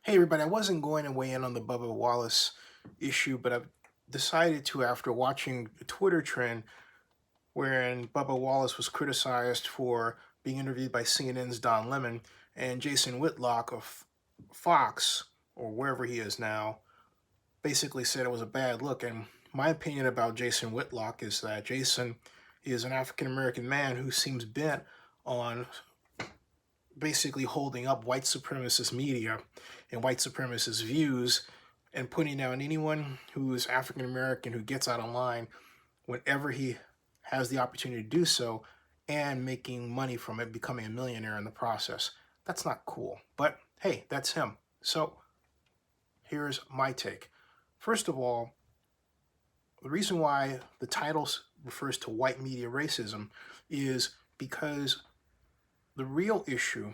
Hey everybody, I wasn't going to weigh in on the Bubba Wallace issue, but I've decided to after watching a Twitter trend wherein Bubba Wallace was criticized for being interviewed by CNN's Don Lemon and Jason Whitlock of Fox, or wherever he is now, basically said it was a bad look. And my opinion about Jason Whitlock is that Jason is an African American man who seems bent on basically holding up white supremacist media and white supremacist views and putting down anyone who is African American who gets out of line whenever he has the opportunity to do so and making money from it, becoming a millionaire in the process. That's not cool. But hey, that's him. So here's my take. First of all, the reason why the title refers to white media racism is because the real issue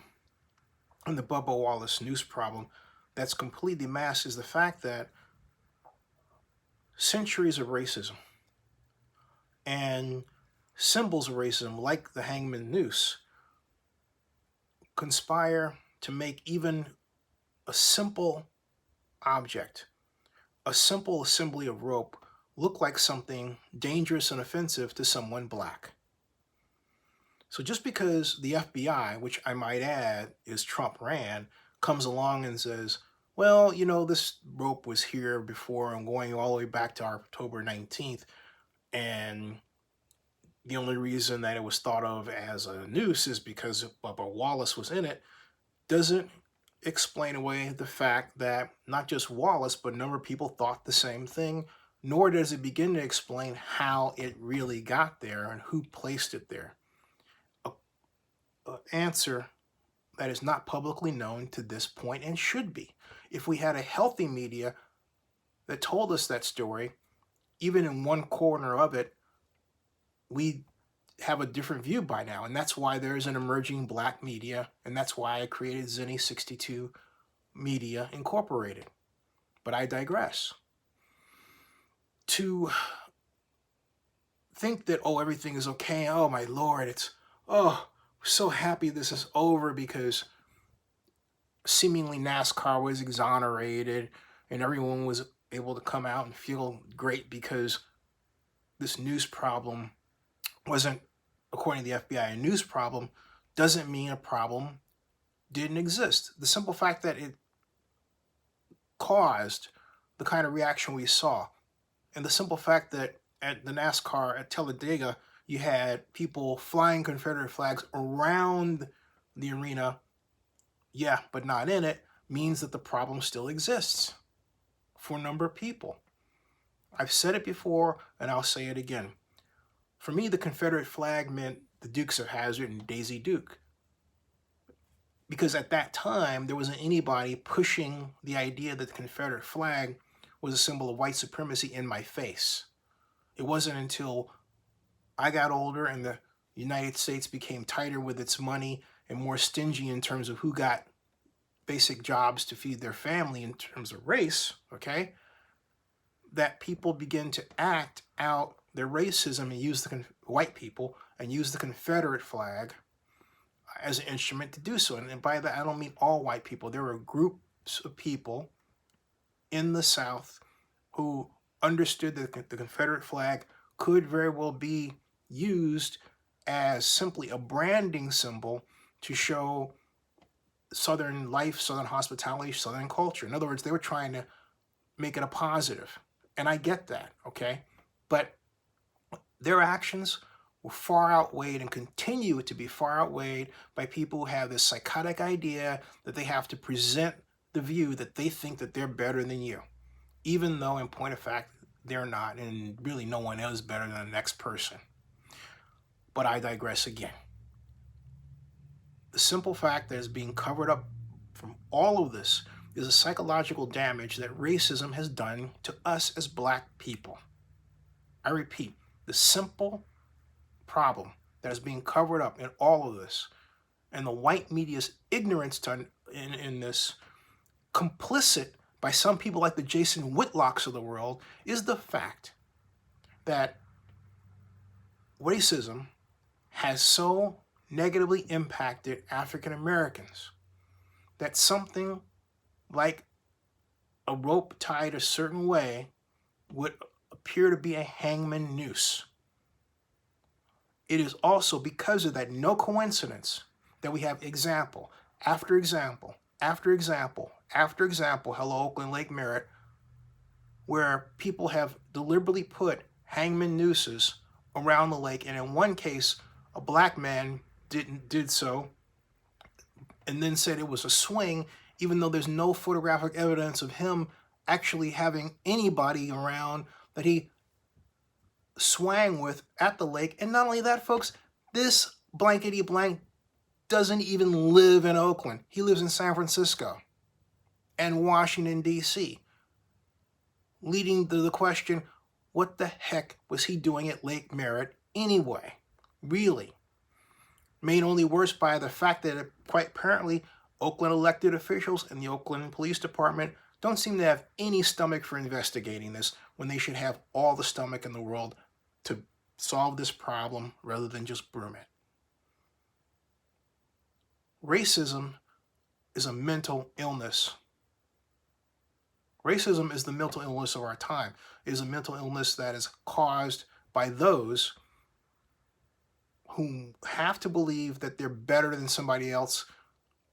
in the Bubba Wallace Noose problem that's completely masked is the fact that centuries of racism and symbols of racism, like the hangman noose, conspire to make even a simple object, a simple assembly of rope, look like something dangerous and offensive to someone black. So just because the FBI, which I might add is Trump ran, comes along and says, well, you know, this rope was here before and going all the way back to October 19th, and the only reason that it was thought of as a noose is because Bubba Wallace was in it, doesn't explain away the fact that not just Wallace, but a number of people thought the same thing, nor does it begin to explain how it really got there and who placed it there. An answer that is not publicly known to this point and should be. If we had a healthy media that told us that story, even in one corner of it, we have a different view by now. And that's why there's an emerging black media. And that's why I created Zinni 62 Media Incorporated. But I digress. To think that, oh, everything is okay. Oh, my Lord, we're so happy this is over because seemingly NASCAR was exonerated and everyone was able to come out and feel great because this news problem wasn't, according to the FBI, a news problem doesn't mean a problem didn't exist. The simple fact that it caused the kind of reaction we saw, and the simple fact that at the NASCAR at Talladega, you had people flying Confederate flags around the arena, yeah, but not in it, means that the problem still exists for a number of people. I've said it before, and I'll say it again. For me, the Confederate flag meant the Dukes of Hazzard and Daisy Duke. Because at that time, there wasn't anybody pushing the idea that the Confederate flag was a symbol of white supremacy in my face. It wasn't until I got older and the United States became tighter with its money and more stingy in terms of who got basic jobs to feed their family in terms of race, okay, that people begin to act out their racism and use white people and use the Confederate flag as an instrument to do so. And by that, I don't mean all white people. There were groups of people in the South who understood that the Confederate flag could very well be used as simply a branding symbol to show Southern life, Southern hospitality, Southern culture. In other words, they were trying to make it a positive. And I get that, okay? But their actions were far outweighed and continue to be far outweighed by people who have this psychotic idea that they have to present the view that they think that they're better than you, even though in point of fact, they're not, and really no one is better than the next person. But I digress again. The simple fact that is being covered up from all of this is the psychological damage that racism has done to us as black people. I repeat, the simple problem that is being covered up in all of this and the white media's ignorance in this, complicit by some people like the Jason Whitlocks of the world, is the fact that racism has so negatively impacted African Americans that something like a rope tied a certain way would appear to be a hangman noose. It is also because of that no coincidence that we have example after example after example after example, hello Oakland, Lake Merritt, where people have deliberately put hangman nooses around the lake, and in one case, a black man did so, and then said it was a swing, even though there's no photographic evidence of him actually having anybody around that he swang with at the lake. And not only that, folks, this blankety blank doesn't even live in Oakland. He lives in San Francisco and Washington, D.C., leading to the question, what the heck was he doing at Lake Merritt anyway? Really? Made only worse by the fact that quite apparently Oakland elected officials and the Oakland Police Department don't seem to have any stomach for investigating this when they should have all the stomach in the world to solve this problem rather than just broom it. Racism is a mental illness. Racism is the mental illness of our time. It is a mental illness that is caused by those who have to believe that they're better than somebody else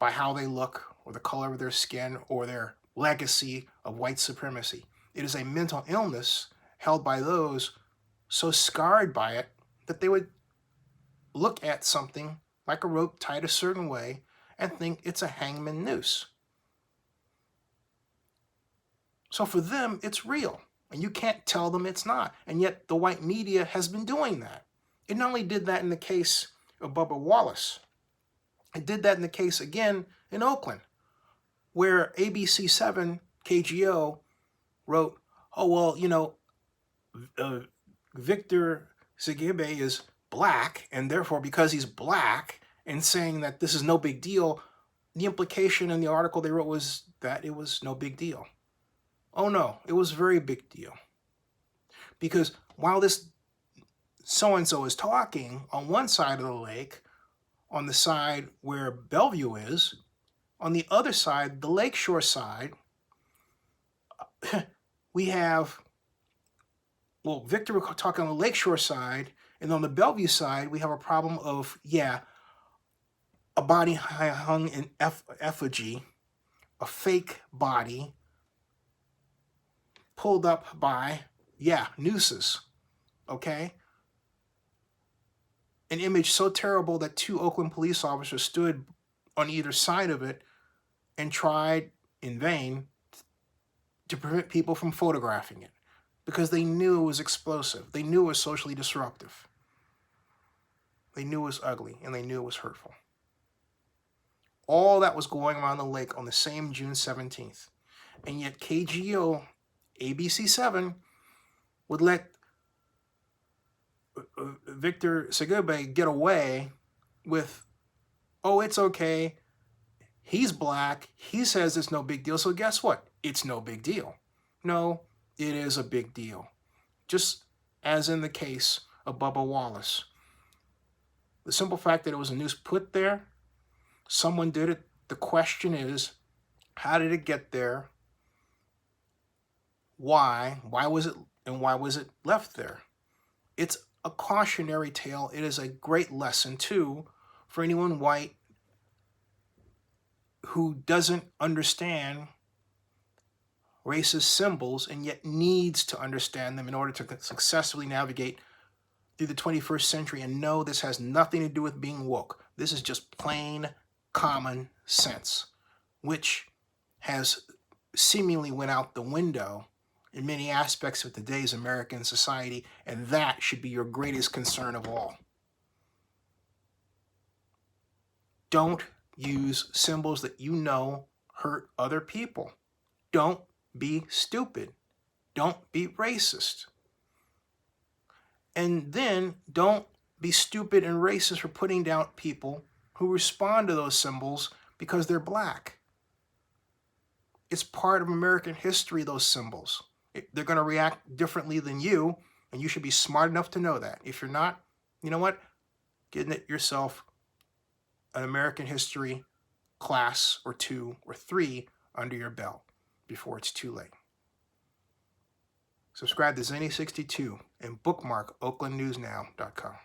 by how they look or the color of their skin or their legacy of white supremacy. It is a mental illness held by those so scarred by it that they would look at something like a rope tied a certain way and think it's a hangman noose. So for them, it's real, and you can't tell them it's not. And yet the white media has been doing that. It not only did that in the case of Bubba Wallace, it did that in the case again in Oakland, where ABC7 KGO wrote, oh, well, you know, Victor Sigibe is black, and therefore because he's black, and saying that this is no big deal, the implication in the article they wrote was that it was no big deal. Oh no, it was a very big deal. Because while this so-and-so is talking on one side of the lake, on the side where Bellevue is, on the other side, the lakeshore side, we have, well, Victor was talking on the lakeshore side, and on the Bellevue side, we have a problem of, yeah, a body hung in effigy, a fake body, pulled up by, yeah, nooses, okay? An image so terrible that 2 Oakland police officers stood on either side of it and tried in vain to prevent people from photographing it because they knew it was explosive. They knew it was socially disruptive. They knew it was ugly, and they knew it was hurtful. All that was going around the lake on the same June 17th. And yet KGO, ABC7, would let Victor Sigibe get away with, oh, it's okay. He's black. He says it's no big deal. So guess what? It's no big deal. No, it is a big deal. Just as in the case of Bubba Wallace. The simple fact that it was a noose put there, someone did it. The question is, how did it get there? Why? Why was it left there? It's a cautionary tale. It is a great lesson, too, for anyone white who doesn't understand racist symbols and yet needs to understand them in order to successfully navigate through the 21st century and know this has nothing to do with being woke. This is just plain common sense, which has seemingly went out the window in many aspects of today's American society, and that should be your greatest concern of all. Don't use symbols that you know hurt other people. Don't be stupid. Don't be racist. And then don't be stupid and racist for putting down people who respond to those symbols because they're black. It's part of American history, those symbols. They're going to react differently than you, and you should be smart enough to know that. If you're not, you know what? Get yourself an American history class or 2 or 3 under your belt before it's too late. Subscribe to Zenny62 and bookmark oaklandnewsnow.com.